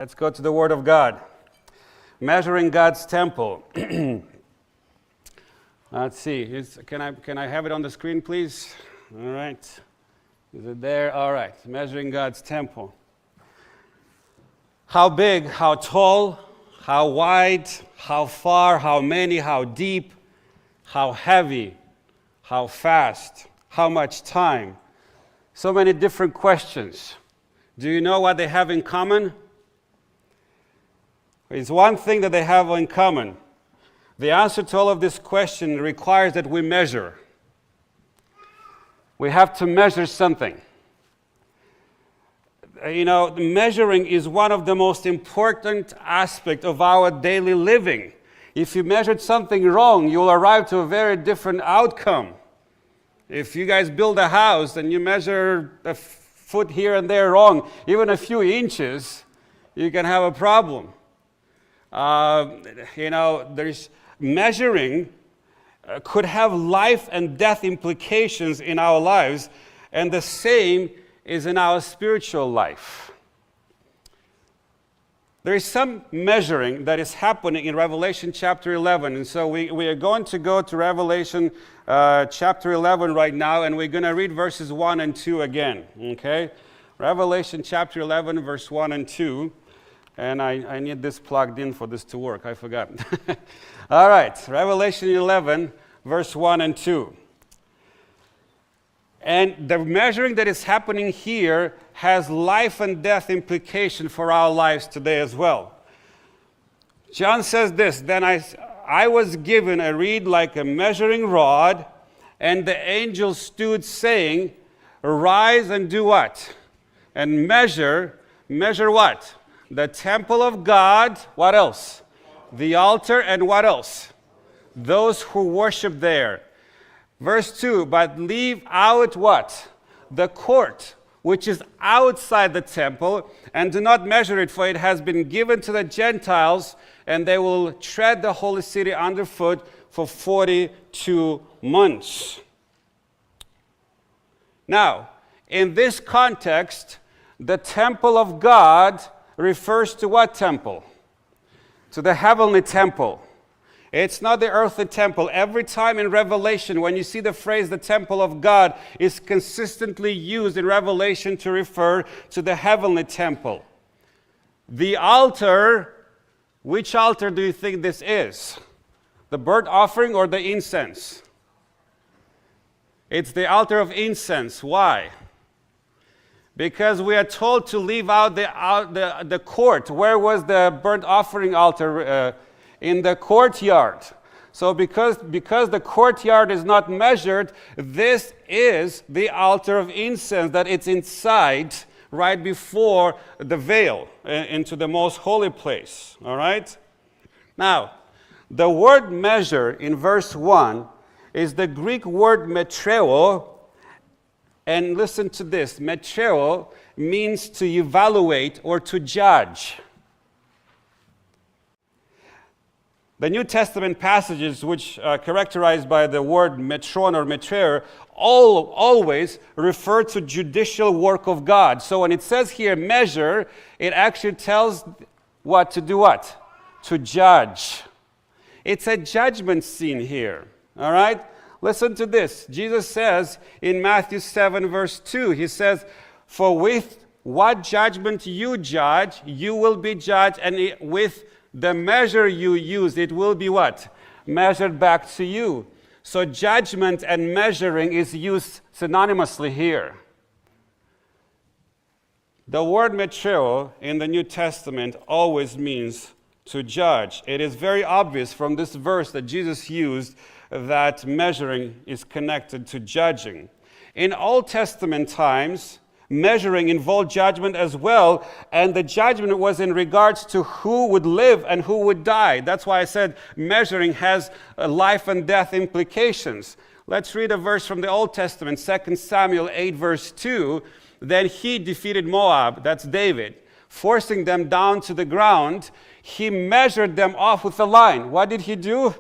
Let's go to the Word of God. Measuring God's temple. Let's see. Can I have it on the screen, please? All right. Is it there? All right. Measuring God's temple. How big, how tall, how wide, how far, how many, how deep, how heavy, how fast, how much time. So many different questions. Do you know what they have in common? It's one thing that they have in common. The answer to all of this question requires that we measure. We have to measure something. Measuring is one of the most important aspects of our daily living. If you measured something wrong, you'll arrive to a very different outcome. If you guys build a house and you measure a foot here and there wrong, even a few inches, you can have a problem. There's measuring could have life and death implications in our lives, and the same is in our spiritual life. There is some measuring that is happening in Revelation chapter 11, and so we are going to go to Revelation chapter 11 right now, and we're going to read verses 1 and 2 again, okay? Revelation chapter 11, verse 1 and 2. And I need this plugged in for this to work. I forgot. All right. Revelation 11, verse 1 and 2. And the measuring that is happening here has life and death implication for our lives today as well. John says this, "Then I was given a reed like a measuring rod, and the angel stood saying, 'Arise and do what? And measure what? The temple of God,'" what else? "The altar," and what else? "Those who worship there." Verse 2, "But leave out" what? "The court, which is outside the temple, and do not measure it, for it has been given to the Gentiles, and they will tread the holy city underfoot for 42 months. Now, in this context, the temple of God refers to what temple? To the heavenly temple. It's not the earthly temple. Every time in Revelation, when you see the phrase the temple of God, is consistently used in Revelation to refer to the heavenly temple. The altar, which altar do you think this is? The burnt offering or the incense? It's the altar of incense. Why? Because we are told to leave out the court. Where was the burnt offering altar? In the courtyard. So because the courtyard is not measured, this is the altar of incense that it's inside right before the veil into the most holy place. All right? Now, the word measure in verse 1 is the Greek word metreo. And listen to this, metreo means to evaluate or to judge. The New Testament passages, which are characterized by the word metron or metreo, always refer to judicial work of God. So when it says here measure, it actually tells what to do what? To judge. It's a judgment scene here, all right? Listen to this. Jesus says in Matthew 7, verse 2, he says, "For with what judgment you judge, you will be judged, and with the measure you use, it will be what? Measured back to you." So judgment and measuring is used synonymously here. The word metreo in the New Testament always means to judge. It is very obvious from this verse that Jesus used that measuring is connected to judging. In Old Testament times, measuring involved judgment as well, and the judgment was in regards to who would live and who would die. That's why I said measuring has life and death implications. Let's read a verse from the Old Testament, 2 Samuel 8, verse 2. "Then he defeated Moab," that's David, "forcing them down to the ground. He measured them off with a line." What did he do?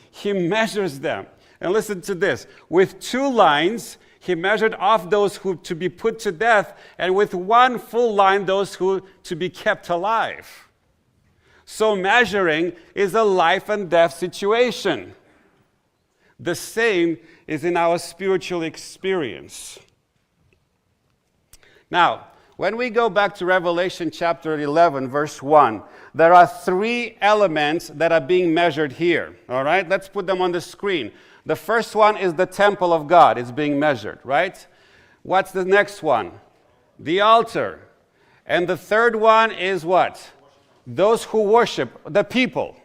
He measures them. And listen to this. "With 2 lines, He measured off those who to be put to death, and with one full line, those who to be kept alive. So measuring is a life and death situation. The same is in our spiritual experience. Now, when we go back to Revelation chapter 11, verse 1, there are three elements that are being measured here. All right, let's put them on the screen. The first one is the temple of God. It's being measured, right? What's the next one? The altar. And the third one is what? Those who worship, the people.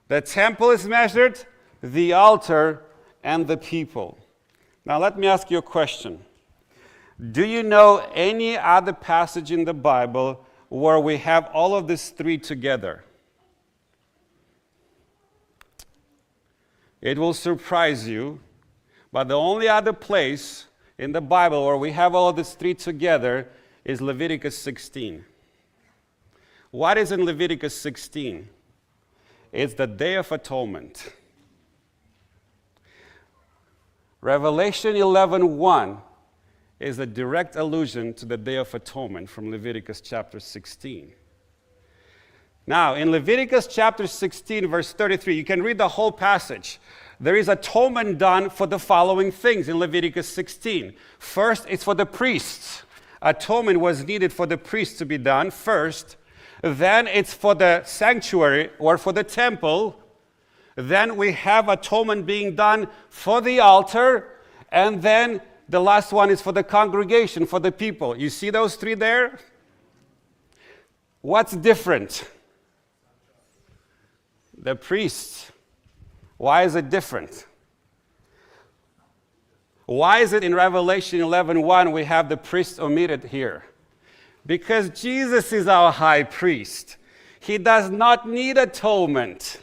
The temple is measured, the altar, and the people. Now let me ask you a question. Do you know any other passage in the Bible where we have all of these three together? It will surprise you, but the only other place in the Bible where we have all of these three together is Leviticus 16. What is in Leviticus 16? It's the Day of Atonement. Revelation 11:1 is a direct allusion to the Day of Atonement from Leviticus chapter 16. Now, in Leviticus chapter 16, verse 33, you can read the whole passage. There is atonement done for the following things in Leviticus 16. First, it's for the priests. Atonement was needed for the priests to be done first. Then it's for the sanctuary or for the temple. Then we have atonement being done for the altar. And then the last one is for the congregation, for the people. You see those three there? What's different? The priests. Why is it different? Why is it in Revelation 11:1 we have the priests omitted here? Because Jesus is our high priest. He does not need atonement.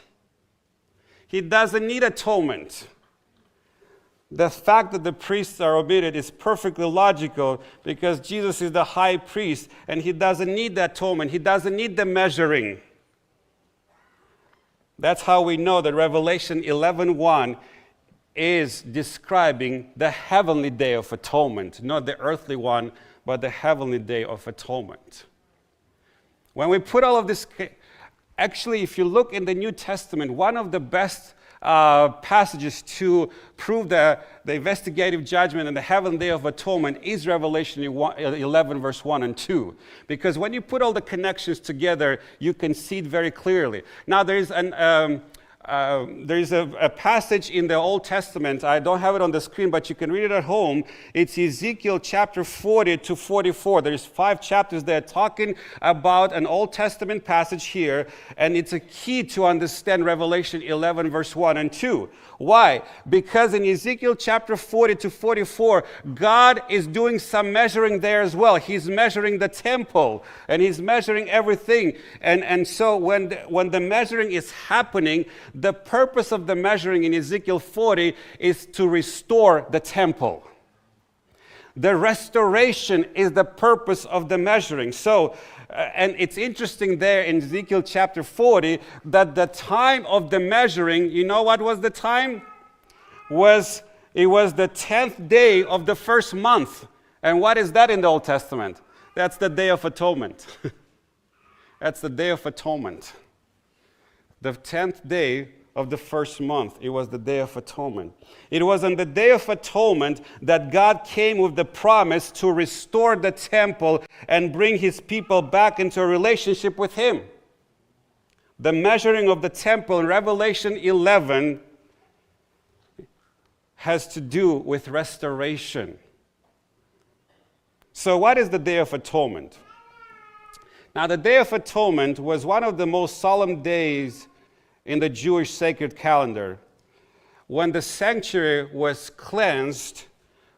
He doesn't need atonement. The fact that the priests are omitted is perfectly logical because Jesus is the high priest and he doesn't need the atonement. He doesn't need the measuring. That's how we know that Revelation 11:1 is describing the heavenly day of atonement, not the earthly one, but the heavenly day of atonement. When we put all of this, actually, if you look in the New Testament, one of the best passages to prove the investigative judgment and the heavenly day of atonement is Revelation 11, verse 1 and 2. Because when you put all the connections together, you can see it very clearly. Now, there's a passage in the Old Testament. I don't have it on the screen, but you can read it at home. It's Ezekiel chapter 40 to 44. There's 5 chapters there talking about an Old Testament passage here, and it's a key to understand Revelation 11, verse 1 and 2. Why? Because in Ezekiel chapter 40 to 44, God is doing some measuring there as well. He's measuring the temple, and he's measuring everything. And so when the measuring is happening, the purpose of the measuring in Ezekiel 40 is to restore the temple. The restoration is the purpose of the measuring. So, and it's interesting there in Ezekiel chapter 40 that the time of the measuring, you know what was the time? It was the 10th day of the first month. And what is that in the Old Testament? That's the Day of Atonement. That's the Day of Atonement. The 10th day of the first month, it was the Day of Atonement. It was on the Day of Atonement that God came with the promise to restore the temple and bring his people back into a relationship with him. The measuring of the temple in Revelation 11 has to do with restoration. So what is the Day of Atonement? Now, the Day of Atonement was one of the most solemn days in the Jewish sacred calendar, when the sanctuary was cleansed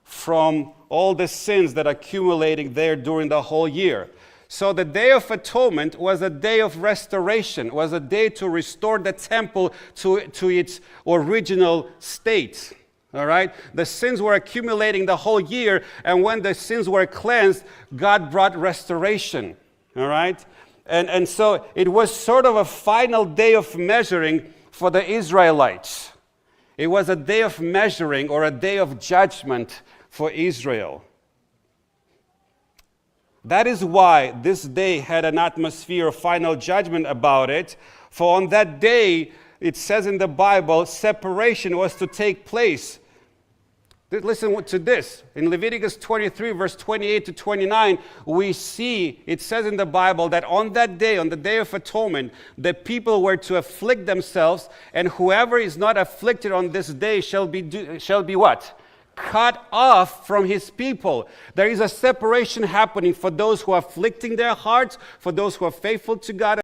from all the sins that are accumulating there during the whole year. So the Day of Atonement was a day of restoration, was a day to restore the temple to its original state. All right? The sins were accumulating the whole year, and when the sins were cleansed, God brought restoration. All right? And so it was sort of a final day of measuring for the Israelites. It was a day of measuring or a day of judgment for Israel. That is why this day had an atmosphere of final judgment about it. For on that day, it says in the Bible, separation was to take place. Listen to this. In Leviticus 23, verse 28 to 29, we see, it says in the Bible that on that day, on the Day of Atonement, the people were to afflict themselves, and whoever is not afflicted on this day shall be what? Cut off from his people. There is a separation happening for those who are afflicting their hearts, for those who are faithful to God,